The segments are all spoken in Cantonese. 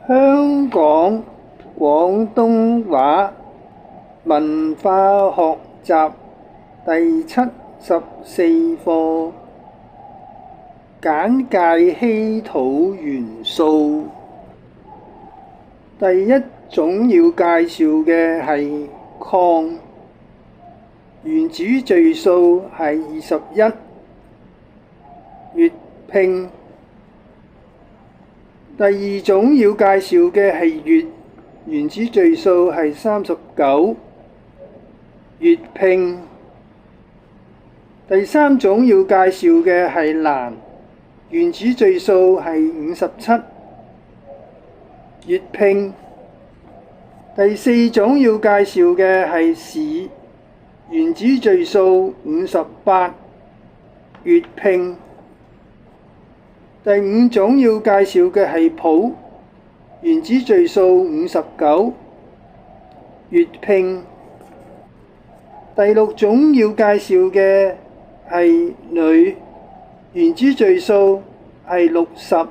香港廣東話文化學習第74課，簡介稀土元素。第一種要介紹嘅係礦，原子序數係21，月拼。第二種要介紹嘅係鈉，原子序數係39，月拼。第三種要介紹嘅係鈉，原子序數係57，月拼。第四種要介紹嘅係鉀，原子序數58，月拼。第五種要介紹嘅係鈽，原子序數59，月拼。第六種要介紹嘅係鋁，原子序數係60，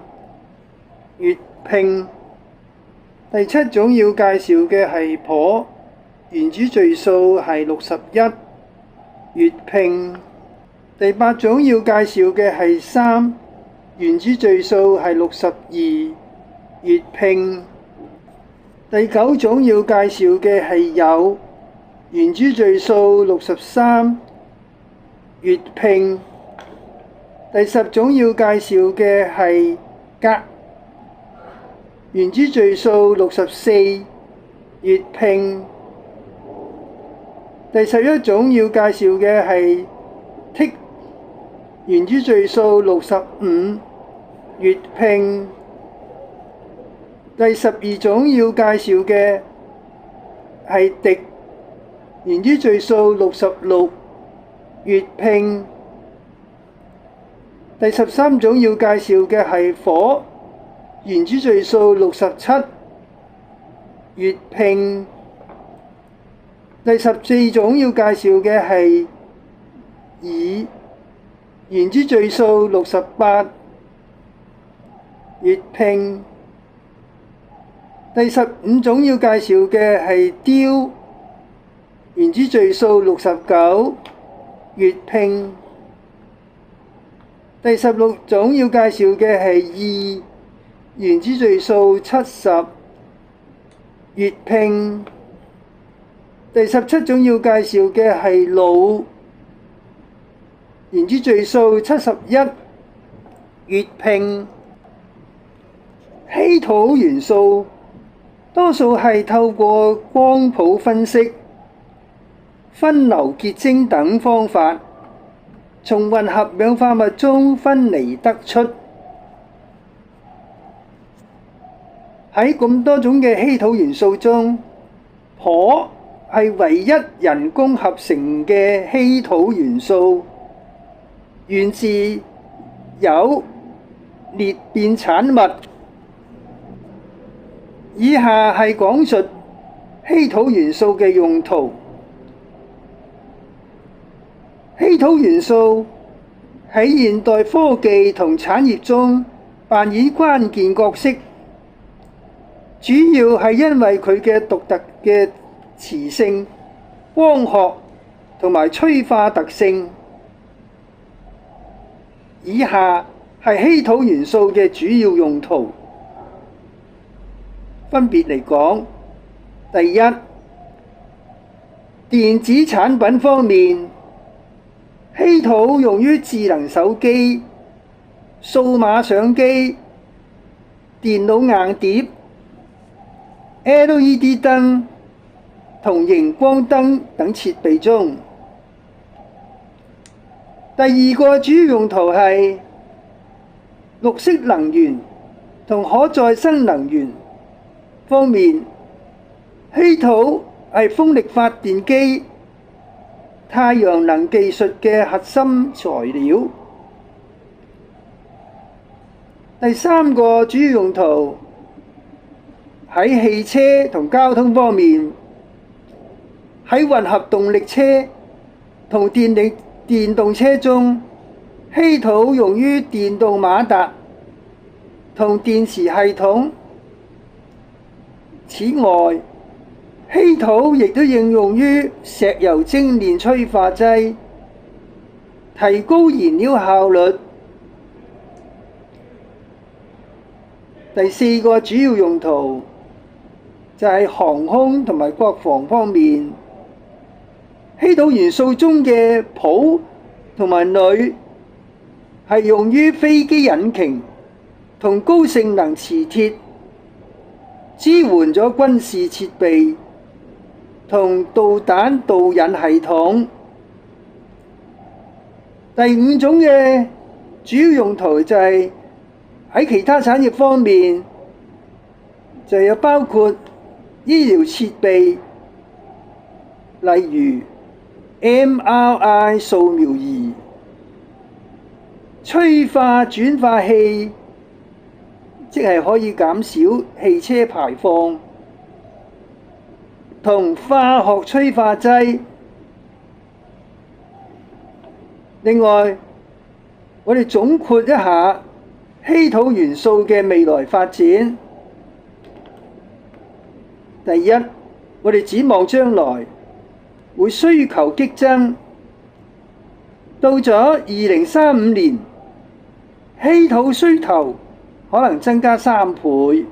月拼。第七種要介紹嘅係鈽，原子序數係61，月拼。第八種要介紹嘅係三，原子序數係62，月拼。第九種要介紹嘅係鈾，原子序數63，月拼。第十種要介紹嘅係鎘，原子序數64，月拼。第11種要介紹嘅係銫，原子序數65，月拼。第12種要介紹嘅係銨，原子序數66，月拼。第13種要介紹嘅係火，原子序數67，月拼。第14種要介紹嘅係銥，原子序數68，月拼。第15種要介紹嘅係氘，原子序數69，月拼。第16種要介紹嘅係氦，原子序數70，月拼。第17種要介紹嘅係鋁，原子序數71，月拼。稀土元素多數係透過光譜分析、分流結晶等方法，從混合氧化物中分離得出。喺咁多種嘅稀土元素中，鈽係唯一人工合成嘅稀土元素，源自鈾裂變產物。以下係講述稀土元素嘅用途。稀土元素喺現代科技同產業中扮演關鍵角色，主要係因為佢嘅獨特嘅磁性、光學同埋催化特性。以下係稀土元素嘅主要用途，分別嚟講：第一，電子產品方面，稀土用於智能手機、數碼相機、電腦硬碟、LED 燈同熒光燈等設備中。第二個主要用途係綠色能源同可再生能源方面，稀土係風力發電機、太陽能技術嘅核心材料。第三個主要用途喺汽車同交通方面，喺混合動力車同電動車中，稀土用於電動馬達同電池系統、此外，稀土亦都應用於石油精煉催化劑，提高燃料效率。第四個主要用途就係航空同埋國防方面。稀土元素中嘅鈽同埋鋁係用於飛機引擎同高性能磁鐵，支援咗軍事設備同導彈導引系統。第五種嘅主要用途就係喺其他產業方面，就有包括醫療設備，例如 MRI 掃描儀、催化轉化器，即係可以減少汽車排放，同化學催化劑。另外，我哋總括一下稀土元素嘅未來發展。第一，我哋展望將來會需求激增，到咗2035年，稀土需求可能增加3倍。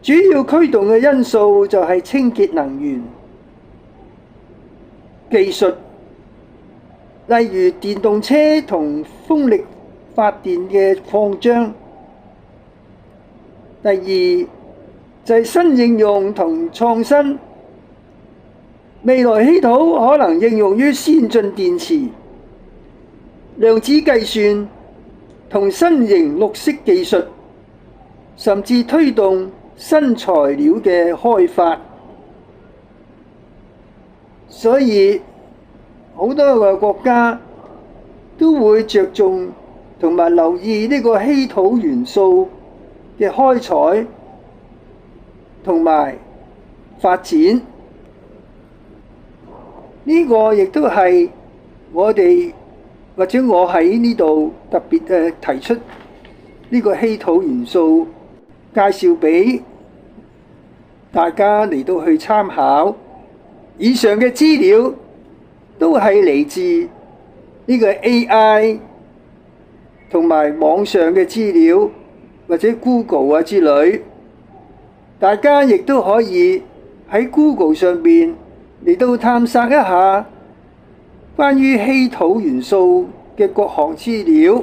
主要驅動嘅因素就係清潔能源技術，例如電動車同風力發電嘅擴張。第二就係新應用同創新，未來稀土可能應用於先進電池、量子計算同新型綠色技術，甚至推動新材料嘅開發。所以好多個國家都會着重同埋留意呢個稀土元素嘅開採同埋發展。呢個亦都係我哋或者我喺呢度特別提出呢個稀土元素，介紹俾大家嚟到去參考。以上嘅資料都係嚟自呢個 AI 同埋網上嘅資料，或者 Google 啊之類。大家亦都可以喺 Google 上邊嚟到探索一下關於稀土元素嘅各項資料。